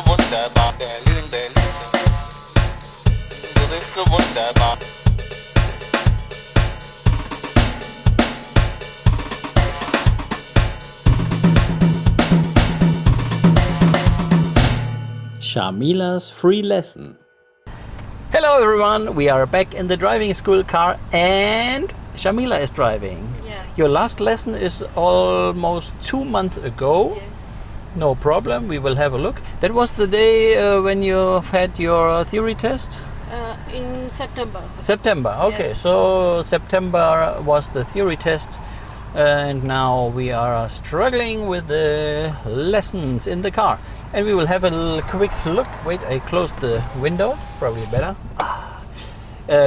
wunderbar, Berlin, Berlin. Du bist so wunderbar. Shamyla's free lesson. Hello everyone, we are back in the driving school car and Shamyla is driving. Yeah. Your last lesson is almost 2 months ago. Yes. No problem, we will have a look. That was the day when you had your theory test? In September. September, okay. Yes. So September was the theory test and now we are struggling with the lessons in the car. And we will have a quick look. Wait, I closed the window, it's probably better.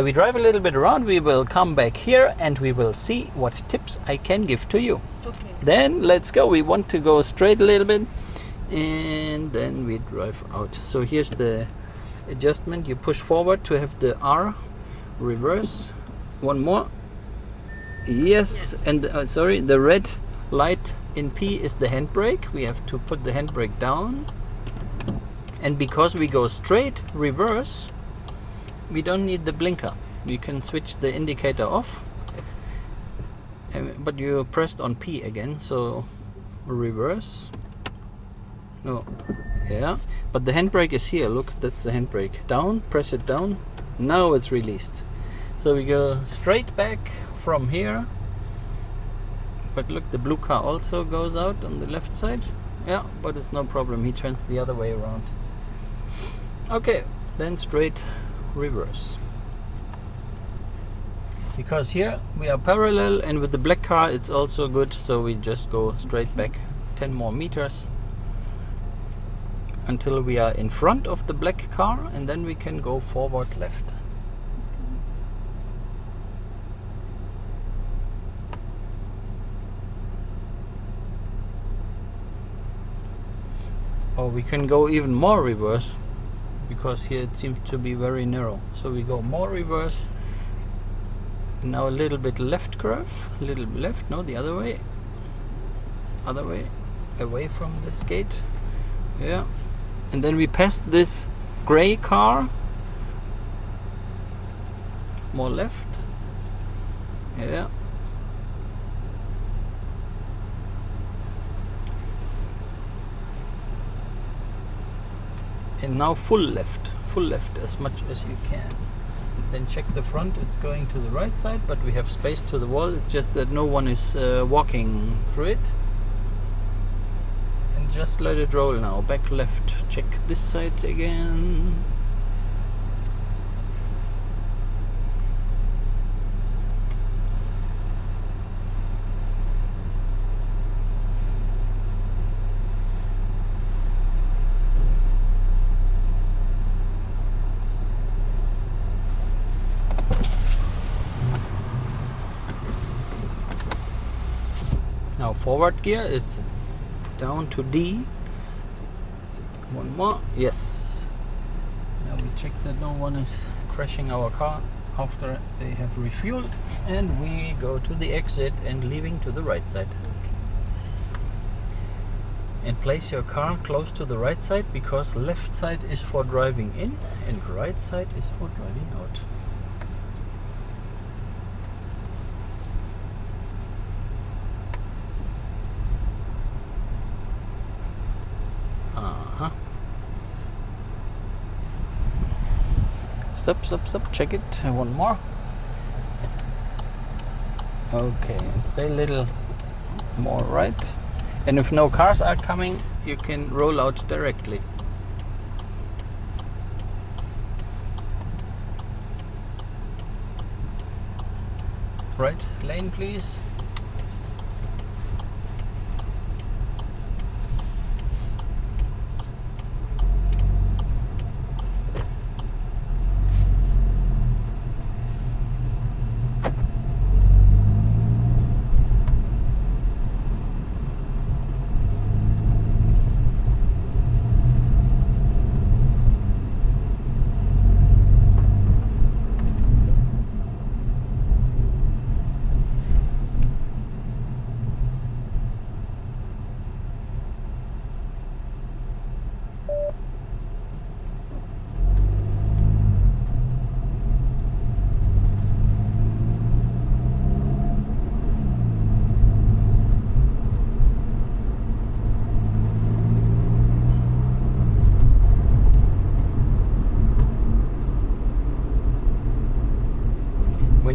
We drive a little bit around, we will come back here and we will see what tips I can give to you. Okay. Then let's go. We want to go straight a little bit and then we drive out. So here's the adjustment. You push forward to have the R, reverse. One more. Yes. And sorry, the red light in P is the handbrake. We have to put the handbrake down. And because we go straight reverse, we don't need the blinker. We can switch the indicator off. But you pressed on P again, so reverse. No, yeah. But the handbrake is here. Look, that's the handbrake. Down, press it down. Now it's released. So we go straight back from here. But look, the blue car also goes out on the left side. Yeah, but it's no problem. He turns the other way around. Okay, then straight reverse. Because here we are parallel and with the black car it's also good. So we just go straight back 10 more meters until we are in front of the black car and then we can go forward left. Or we can go even more reverse because here it seems to be very narrow. So we go more reverse. Now a little bit left curve, a little left, no, the other way. Other way, away from this gate. Yeah. And then we pass this gray car. More left. Yeah. And now full left as much as you can. Then check the front, it's going to the right side, but we have space to the wall. It's just that no one is walking through it. And just let it roll now, back left. Check this side again. Now forward gear is down to D. One more. Yes. Now we check that no one is crashing our car after they have refueled. And we go to the exit and leaving to the right side. And place your car close to the right side because left side is for driving in and right side is for driving out. Stop, check it. One more. Okay, and stay a little more right. And if no cars are coming, you can roll out directly. Right lane, please.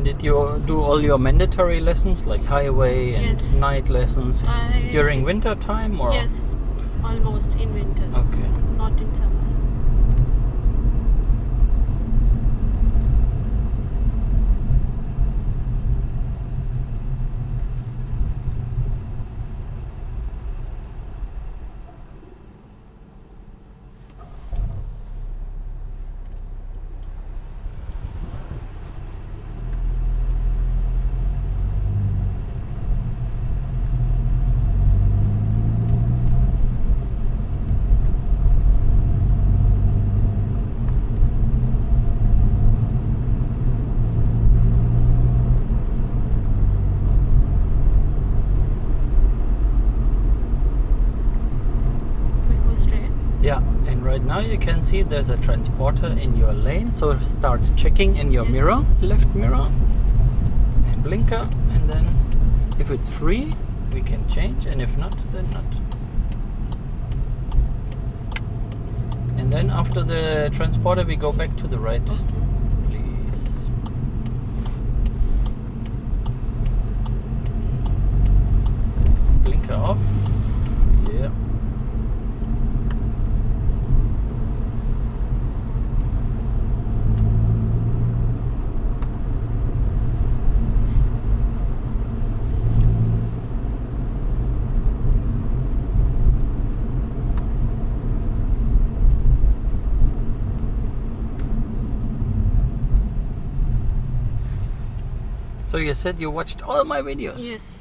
did you do all your mandatory lessons like highway and Yes. night lessons I- during winter time or? Yes, almost in winter, Okay. not in summer. We go straight. Yeah, and right now you can see there's a transporter in your lane, so start checking in your Yes. mirror, left mirror, and blinker, and then if it's free, we can change, and if not, then not. And then after the transporter, we go back to the right, please. Blinker off. Yeah. So you said you watched all my videos. Yes,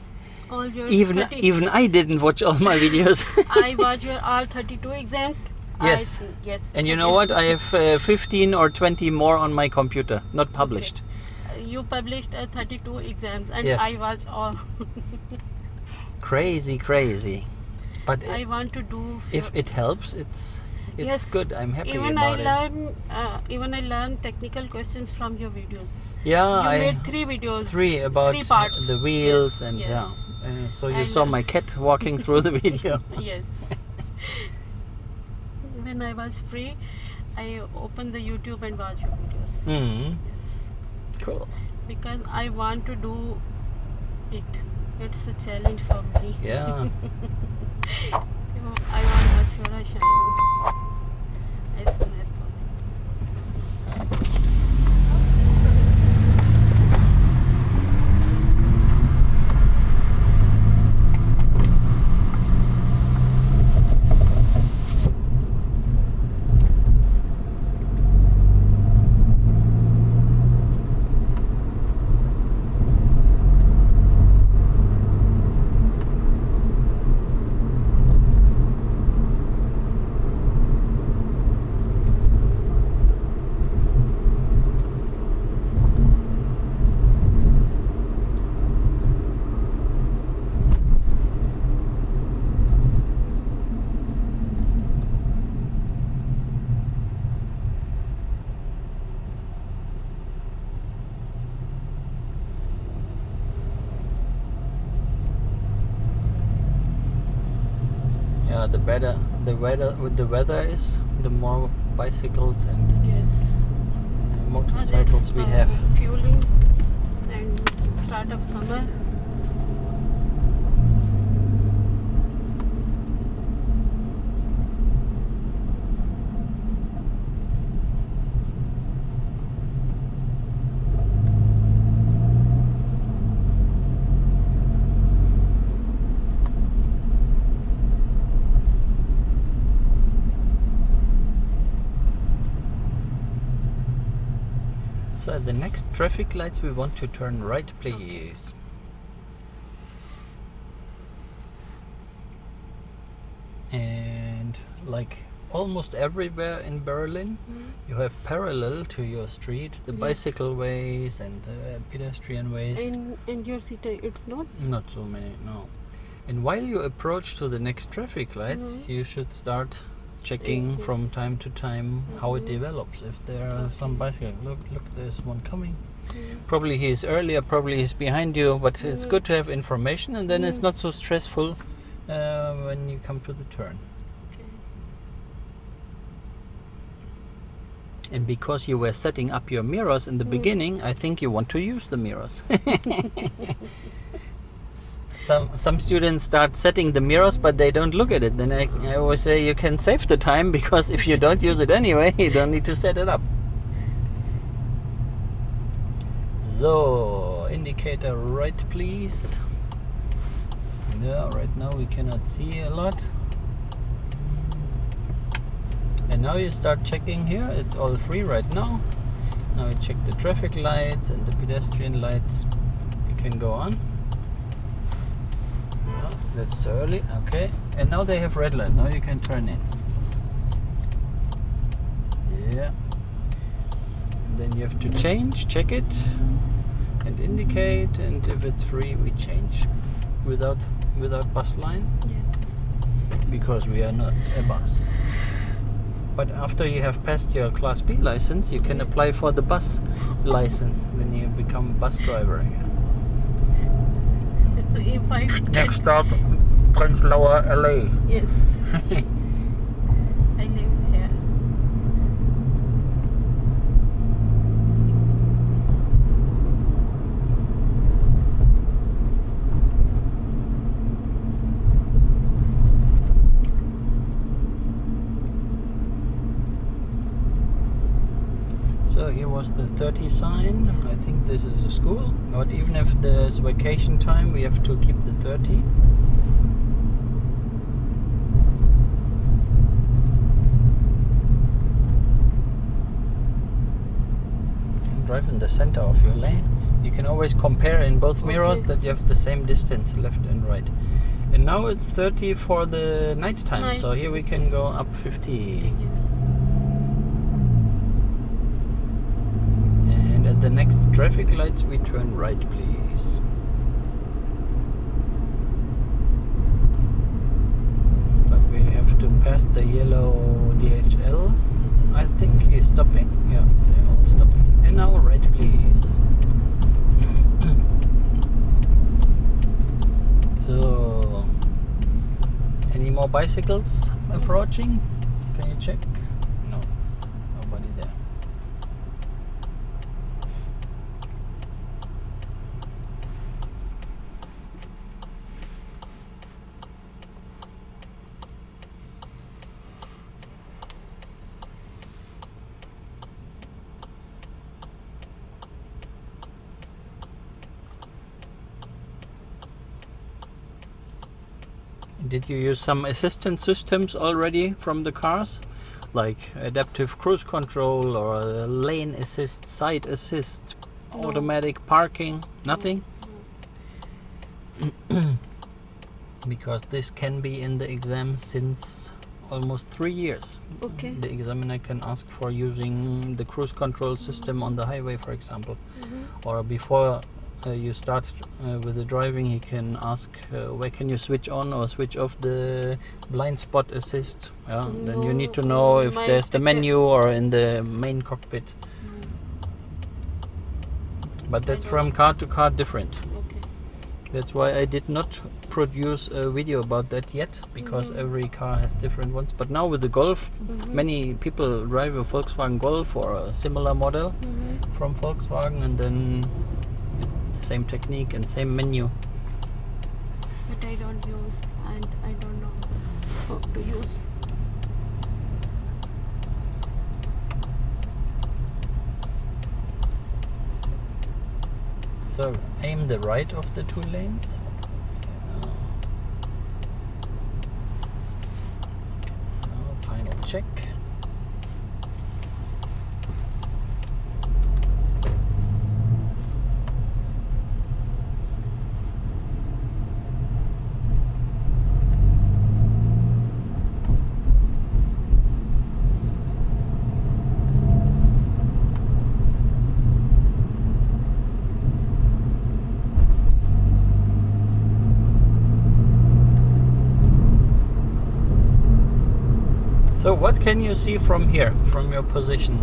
all your Even I didn't watch all my videos. I watch your all 32 exams. Yes. Yes. And you know what? I have 15 or 20 more on my computer, not published. You published 32 exams, and Yes. I watch all. Crazy, crazy. But I want to do. if it helps, it's Yes. good. I'm happy Even about I learn technical questions from your videos. Yeah, You I made 3 videos. three about 3 parts. the wheels Yes, and yes. yeah. So you And, saw my cat walking through the video. Yes. When I was free, I open the YouTube and watch your videos. Mm. Cool. Because I want to do it. It's a challenge for me. Yeah. I want my Führerschein as soon as possible. Yeah, the better the weather is, the more bicycles and Yes. motorcycles we have. Fueling and start of summer. So at the next traffic lights we want to turn right, please. And like almost everywhere in Berlin, you have parallel to your street the Yes. bicycle ways and the pedestrian ways. In your city, it's not. Not so many, no. And while you approach to the next traffic lights, you should start checking Yes. from time to time how it develops. If there are some Okay. bicycles, look, there's one coming. Probably he's earlier, probably he's behind you, but it's good to have information, and then it's not so stressful when you come to the turn. Okay. And because you were setting up your mirrors in the beginning, I think you want to use the mirrors. Some students start setting the mirrors, but they don't look at it. Then I always say you can save the time, because if you don't use it anyway, you don't need to set it up. So, indicator right, please. Yeah, right now we cannot see a lot. And now you start checking here. It's all free right now. Now you check the traffic lights and the pedestrian lights. You can go on. Oh, that's too early. Okay. And now they have red light. Now you can turn in. Yeah. And then you have to change. Check it and indicate. And if it's free, we change without bus line, Yes. because we are not a bus. But after you have passed your Class B license, you can apply for the bus license. Then you become a bus driver. If I Next stop, Prenzlauer LA. Yes. I live here. So here was the 30 sign. I think this is a school. But even if there's vacation time, we have to keep the 30. And drive in the center of your lane. You can always compare in both mirrors that you have the same distance left and right. And now it's 30 for the night time. So here we can go up 50. Yes. At the next traffic lights, we turn right, please. But we have to pass the yellow DHL. I think he's stopping. Yeah, they're all stopping. And now right, please. So, any more bicycles approaching? Can you check? No, nobody there. Did you use some assistance systems already from the cars? Like adaptive cruise control or lane assist, side assist, automatic parking? Nothing? Because this can be in the exam since almost 3 years. Okay. The examiner can ask for using the cruise control system on the highway, for example. Or before you start with the driving, he can ask where can you switch on or switch off the blind spot assist. Then you need to know if there's the menu or in the main cockpit. But that's from car to car different. Okay. That's why I did not produce a video about that yet, because every car has different ones. But now with the Golf, many people drive a Volkswagen Golf or a similar model from Volkswagen, and then same technique and same menu. But I don't use, and I don't know how to use. So aim the right of the two lanes. Now final check. So what can you see from here, from your position?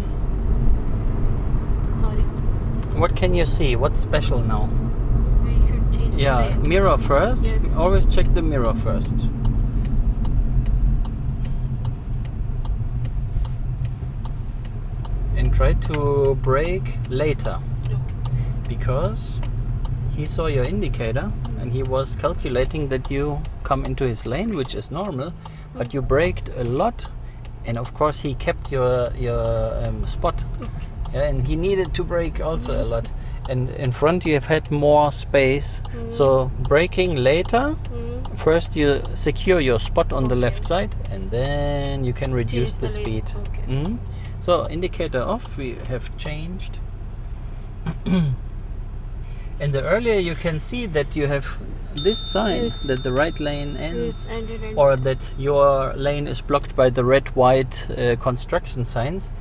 Sorry. What can you see? What's special now? We should change the lane. Mirror first. Yes. Always check the mirror first. try to brake later Okay. because he saw your indicator and he was calculating that you come into his lane, which is normal, but you braked a lot, and of course he kept your spot. Yeah, and he needed to brake also a lot. And in front you have had more space. So braking later, first you secure your spot on the left side, and then you can reduce Change the the lane. speed. Okay. Mhm. So indicator off, we have changed. And the earlier you can see that you have this sign, Yes. that the right lane ends, Yes, and it ended. or that your lane is blocked by the red-white construction signs,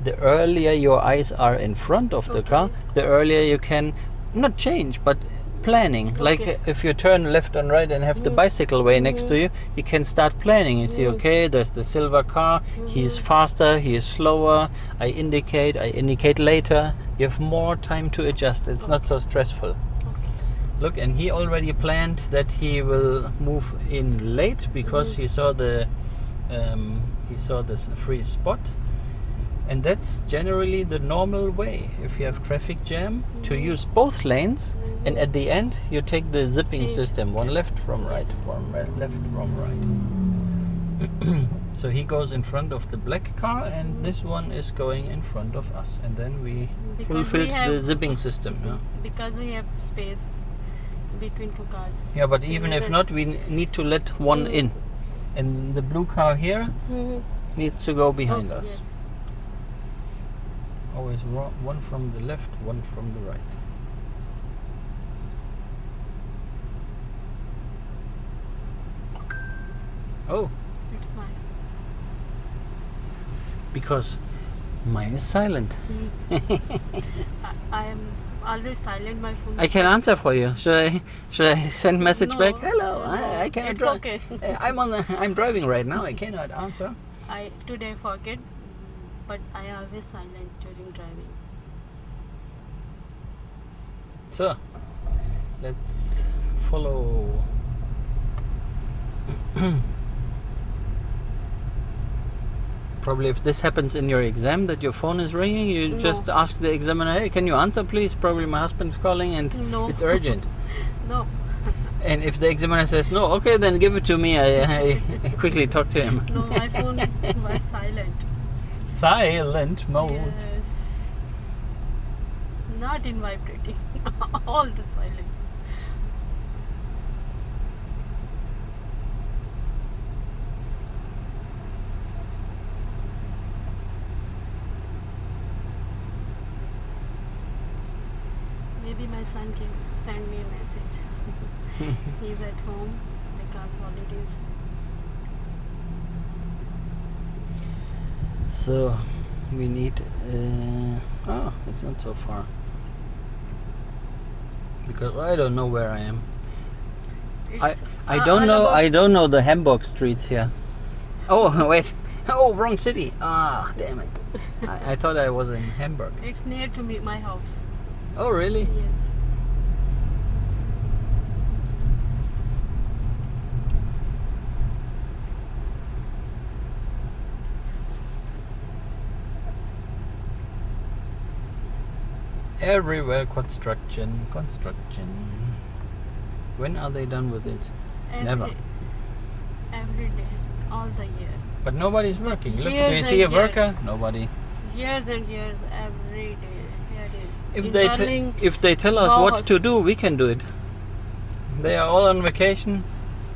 the earlier your eyes are in front of the car, the earlier you can not change, but planning. Like Okay. if you turn left and right and have the bicycle way next to you, you can start planning. You see, okay, there's the silver car, he's faster, he is slower, I indicate later. You have more time to adjust. It's not so stressful. Look, and he already planned that he will move in late because he saw this free spot, and that's generally the normal way. If you have traffic jam, to use both lanes, and at the end you take the zipping Change. system, one left from right, one left from right. So he goes in front of the black car, and this one is going in front of us, and then we Because fulfilled we have- the zipping system. Yeah. Because we have space between two cars. Yeah, but even if not, we need to let one in. And the blue car here needs to go behind us. Yes. Always one from the left, one from the right. Oh, It's mine. because mine is silent. I am always silent. My phone. I can answer for you. Should I send message No, back? Hello, no, I cannot it's drive. okay. I'm driving right now. I cannot answer. I today forget, but I always silent during driving. So, let's follow. Probably if this happens in your exam, that your phone is ringing, you No. just ask the examiner, hey, can you answer please? Probably my husband's calling and No. it's urgent. No, And if the examiner says no, okay, then give it to me. I quickly talk to him. no, my phone was silent. Silent mode. Yes. Not in vibrating. All the silent. Maybe my son can send me a message. He's at home because holidays. So we need. Oh, it's not so far. Because I don't know where I am. It's I don't all know. about- I don't know the Hamburg streets here. Oh wait. Oh, wrong city. Ah, damn it. I thought I was in Hamburg. It's near to me, my house. Oh, really? Yes. Everywhere construction. When are they done with it? Never. Every day, all the year. But nobody's working. Look, do you Years see a and worker? Nobody. Years and years, every day. Here it is. If In they Berlin, if they tell us Bauhaus. what to do, we can do it. They are all on vacation.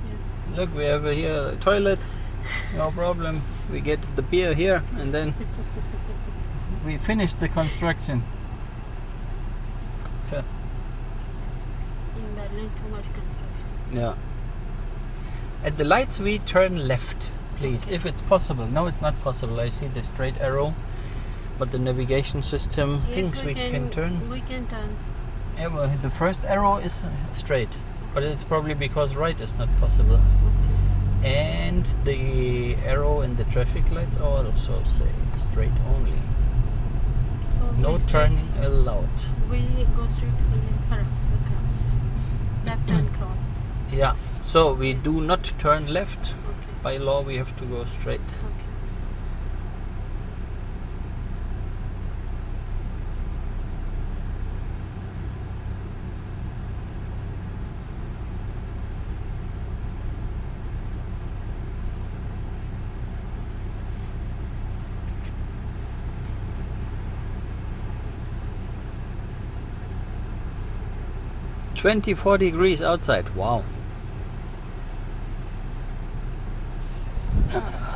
yes. Look, we have here a toilet. No problem. We get the beer here, and then we finish the construction. So, In Berlin, too much construction. yeah. At the lights, we turn left, please, if it's possible. No, it's not possible. I see the straight arrow, but the navigation system Yes, thinks we can turn. We can turn. Yeah, well, the first arrow is straight, but it's probably because right is not possible. And the arrow in the traffic lights also say straight only. So No we straight- turning allowed. We go straight to the cross. Left hand cross. Yeah, so we do not turn left. Okay. By law, we have to go straight. Okay. 24 degrees outside. Wow.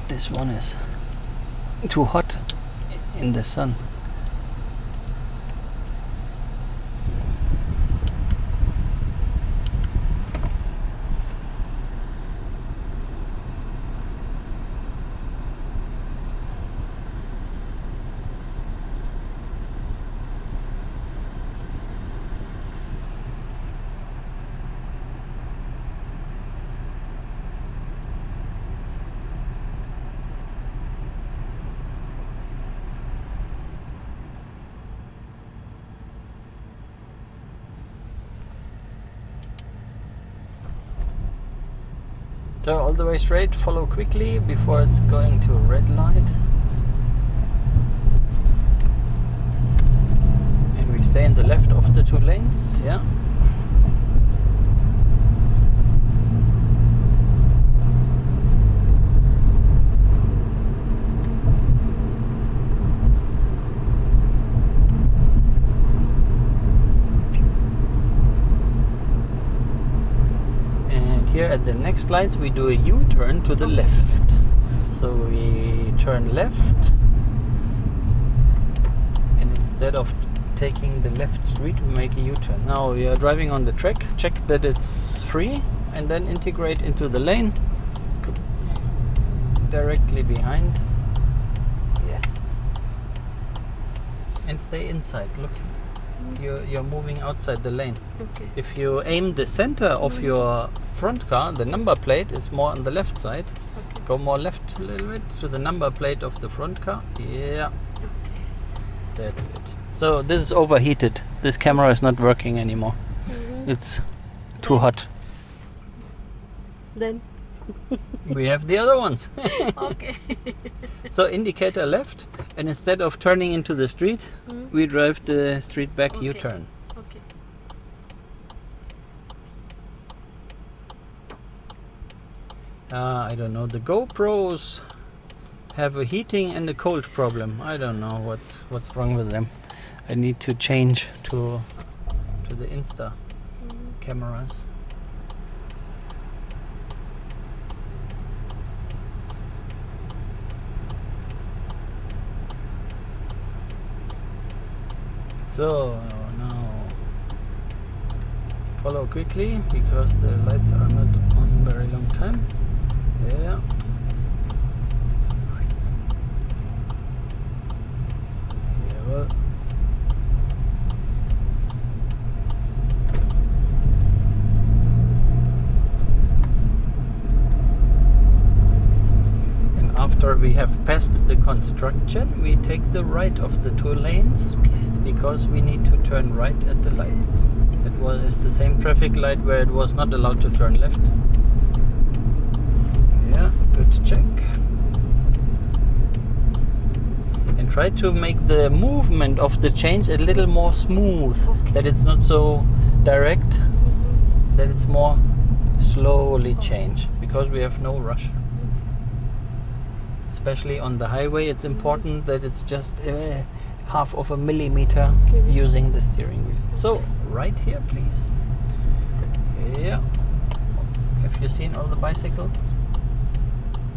This one is too hot in the sun. So all the way straight, follow quickly before it's going to red light. And we stay in the left of the two lanes, yeah. Here at the next lights we do a U-turn to the left. So we turn left, and instead of taking the left street we make a U-turn. Now we are driving on the track, check that it's free, and then integrate into the lane directly behind. Yes. And stay inside, look. You're moving outside the lane. Okay. If you aim the center of your front car, the number plate is more on the left side. Okay. Go more left a little bit to the number plate of the front car. Yeah. Okay. That's it. So this is overheated. This camera is not working anymore. It's too hot. Then. We have the other ones. Okay. So indicator left, and instead of turning into the street, we drive the street back. Okay. U-turn. Okay. I don't know. The GoPros have a heating and a cold problem. I don't know what's wrong with them. I need to change to the Insta cameras. So now follow quickly because the lights are not on very long time. Yeah. Yeah, well. And after we have passed the construction, we take the right of the two lanes. Because we need to turn right at the lights. That is the same traffic light where it was not allowed to turn left. Yeah, good check. And try to make the movement of the change a little more smooth. Okay. That it's not so direct. That it's more slowly change. Because we have no rush. Especially on the highway, it's important that it's just half of a millimeter using the steering wheel. So right here, please. Yeah. Have you seen all the bicycles?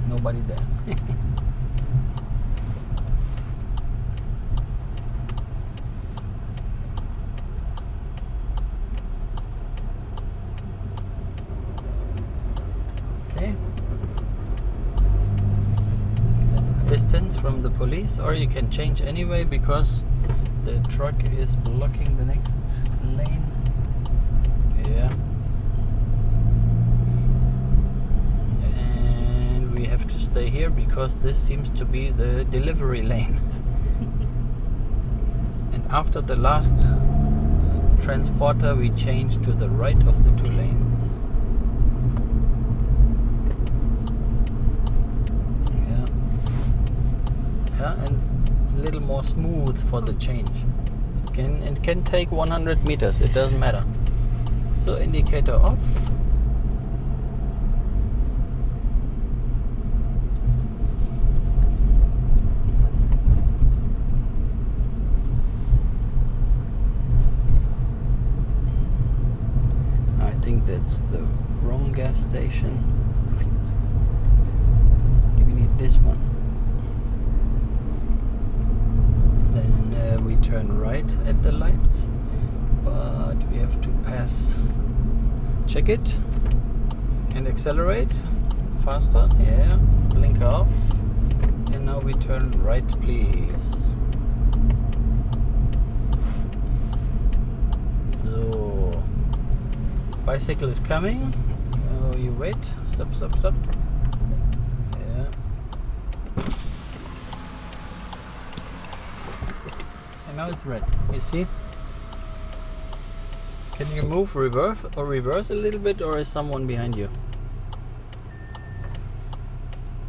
Nobody there. Okay. Distance from the police, or you can change anyway because the truck is blocking the next lane. Yeah. And we have to stay here because this seems to be the delivery lane. And after the last transporter we change to the right of the two lanes. And a little more smooth for the change. It can take 100 meters, it doesn't matter. So indicator off. gas station. We need this one. Then we turn right at the lights, but we have to pass. Check it and accelerate faster. Yeah, blinker off. And now we turn right, please. So, bicycle is coming. Oh, you wait. Stop, stop, stop. Yeah. And now it's red. You see? Can you move reverse a little bit, or is someone behind you?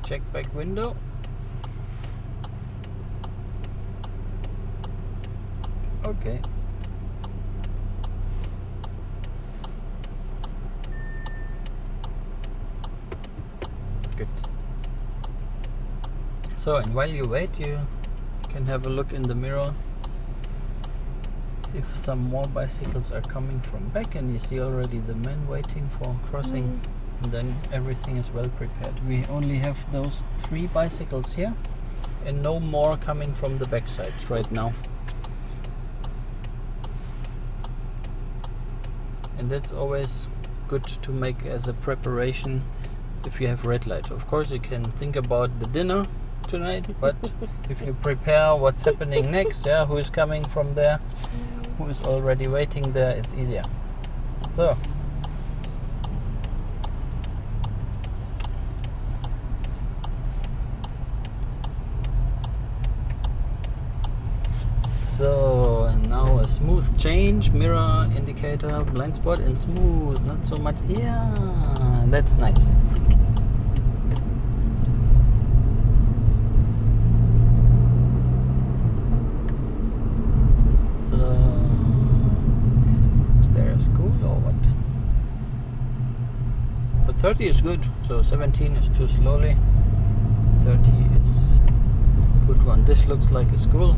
Check back window. Okay. Good. So, and while you wait, you can have a look in the mirror if some more bicycles are coming from back, and you see already the men waiting for crossing. Then everything is well prepared. We only have those 3 bicycles here and no more coming from the back side right now. And that's always good to make as a preparation if you have red light. Of course you can think about the dinner tonight, but if you prepare what's happening next, yeah, who is coming from there, who is already waiting there, it's easier. So and now a smooth change, mirror indicator, blind spot, and smooth, not so much. Yeah, that's nice. So, is there a school or what? But 30 is good, so 17 is too slowly. 30 is a good one. This looks like a school.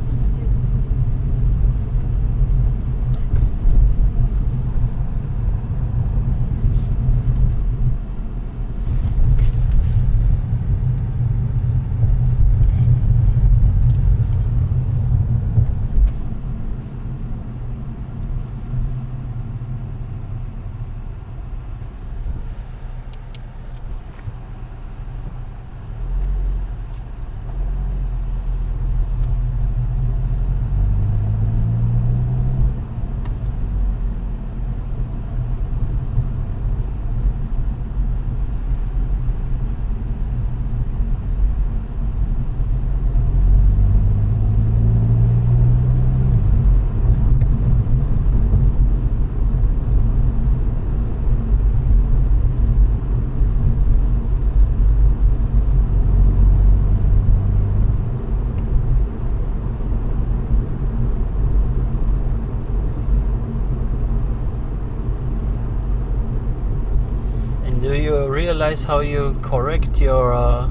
Do you realize how you correct your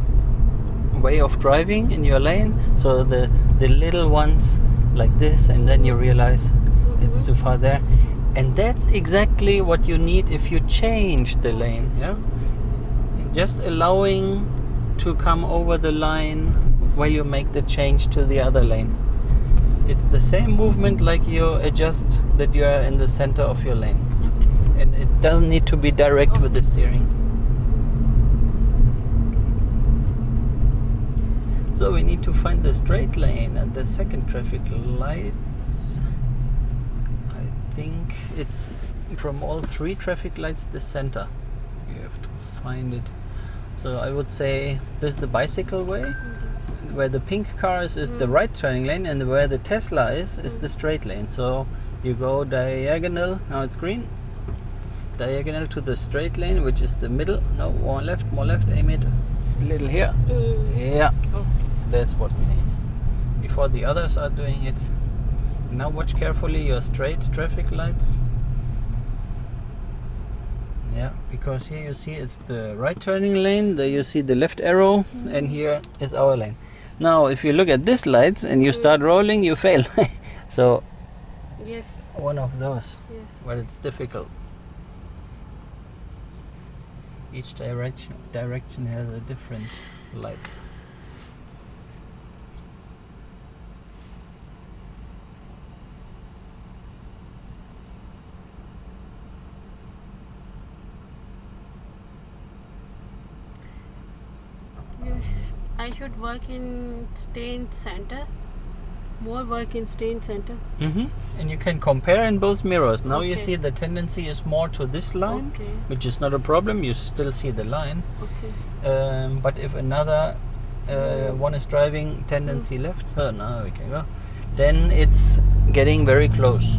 way of driving in your lane? So the little ones like this, and then you realize it's too far there. And that's exactly what you need if you change the lane. Yeah, just allowing to come over the line while you make the change to the other lane. It's the same movement like you adjust that you are in the center of your lane. And it doesn't need to be direct with the steering. So we need to find the straight lane and the second traffic lights. I think it's from all 3 traffic lights the center. You have to find it. So I would say this is the bicycle way. Where the pink cars is the right turning lane, and where the Tesla is the straight lane. So you go diagonal, now it's green. Diagonal to the straight lane, which is the middle. No, more left, aim it a little here. Yeah, that's what we need before the others are doing it. Now watch carefully your straight traffic lights. Yeah, because here you see it's the right turning lane, there you see the left arrow, and here is our lane. Now if you look at this lights and you start rolling, you fail. So Yes. one of those, Yes. but it's difficult. Each direction has a different light. I should stay in center. More work in stay in center. And you can compare in both mirrors. Now you Okay. see the tendency is more to this line, Okay. which is not a problem. You still see the line. Okay. But if another one is driving tendency left, now we can go. Then it's getting very close.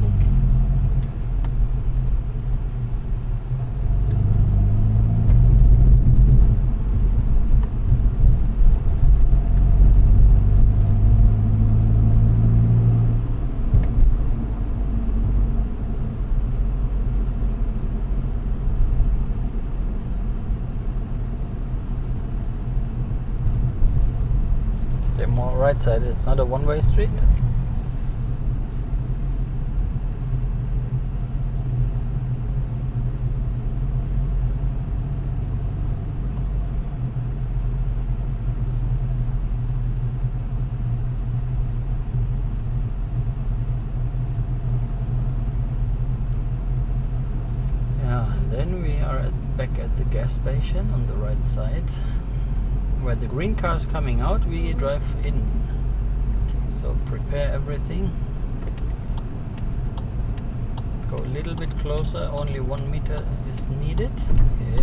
Stay more right side. It's not a one-way street. Then we are back at the gas station on the right side. Where the green car is coming out, we drive in. So prepare everything. Go a little bit closer, only 1 meter is needed.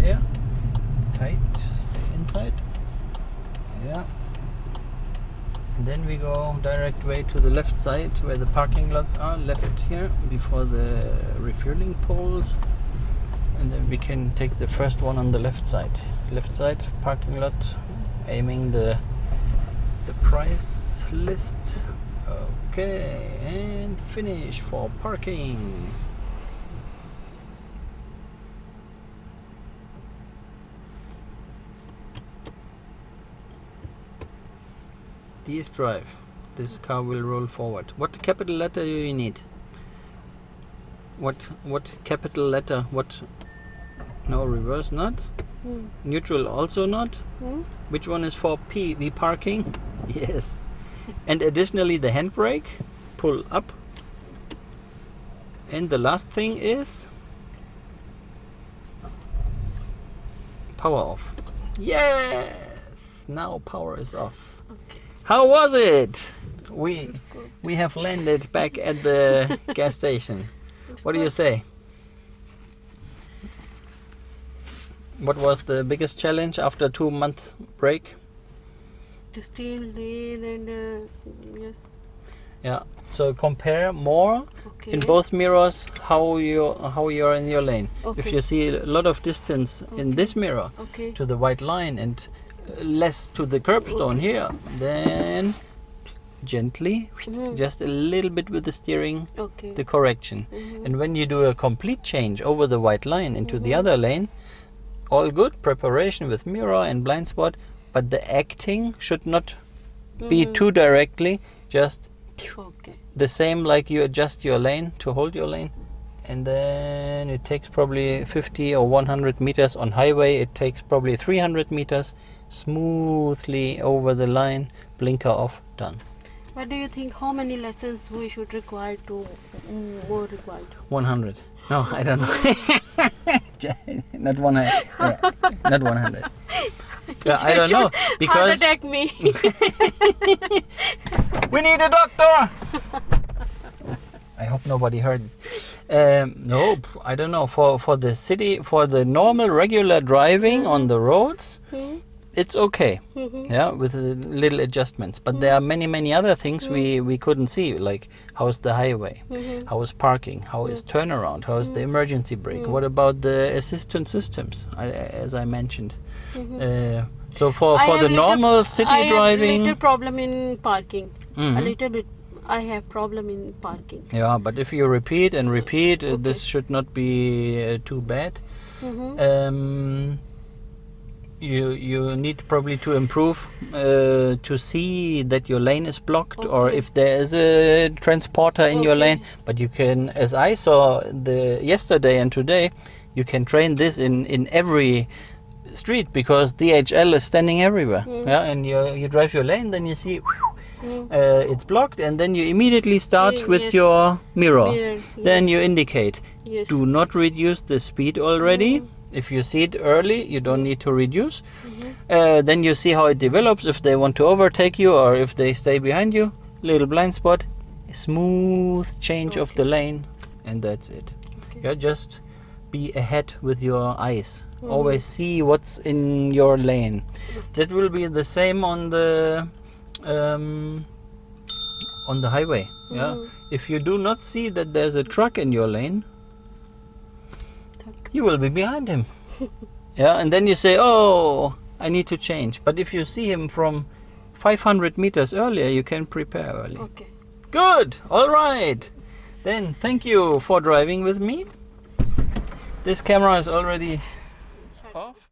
Yeah. Tight, stay inside. Yeah. And then we go direct way to the left side where the parking lots are, left here before the refueling poles. And then we can take the first one on the left side. Left side parking lot, aiming the price list. Okay, and finish for parking. DS drive. This car will roll forward. What capital letter do you need? What capital letter? What? No, reverse not. Neutral also not. Which one is for P? V parking? Yes. And additionally the handbrake. Pull up. And the last thing is power off. Yes. Now power is off. Okay. How was it? We have landed back at the gas station. What do you say? What was the biggest challenge after a 2-month break? To stay in lane and yes. Yeah. So compare more Okay. in both mirrors how you're in your lane. Okay. If you see a lot of distance in this mirror Okay. to the white line and less to the curbstone here, then gently, just a little bit with the steering, Okay. the correction. And when you do a complete change over the white line into the other lane, all good, preparation with mirror and blind spot, but the acting should not be too directly, just Okay. the same like you adjust your lane to hold your lane. And then it takes probably 50 or 100 meters on highway, it takes probably 300 meters smoothly over the line, blinker off, done. What do you think? How many lessons we should require to more required? 100. No, I don't know. Not 100. Yeah, not 100. Yeah, I don't know Heart because attack me. we need a doctor. I hope nobody heard it. No, I don't know. For the city, for the normal regular driving on the roads, it's okay. Yeah, with little adjustments. But there are many other things we couldn't see, like how is the highway, how is parking, how is turnaround, how is the emergency brake, what about the assistance systems, as I mentioned. So for the normal city driving, I have little problem in parking. Mhm. A little bit. I have problem in parking. yeah, but if you repeat and repeat, this should not be too bad. You need probably to improve to see that your lane is blocked, or if there is a transporter in your lane. But you can, as I saw yesterday and today, you can train this in every street because DHL is standing everywhere. Yeah, and you drive your lane, then you see it's blocked, and then you immediately start with Yes. your mirror. Mirror, Then you indicate. Yes. Do not reduce the speed already. If you see it early, you don't need to reduce. Then you see how it develops, if they want to overtake you or if they stay behind you. Little blind spot, smooth change of the lane, and that's it. Yeah, just be ahead with your eyes. Always see what's in your lane. That will be the same on the highway. Yeah, if you do not see that there's a truck in your lane, you will be behind him. Yeah, and then you say, oh, I need to change. But if you see him from 500 meters earlier, you can prepare early. Okay. Good. All right. Then thank you for driving with me. This camera is already off.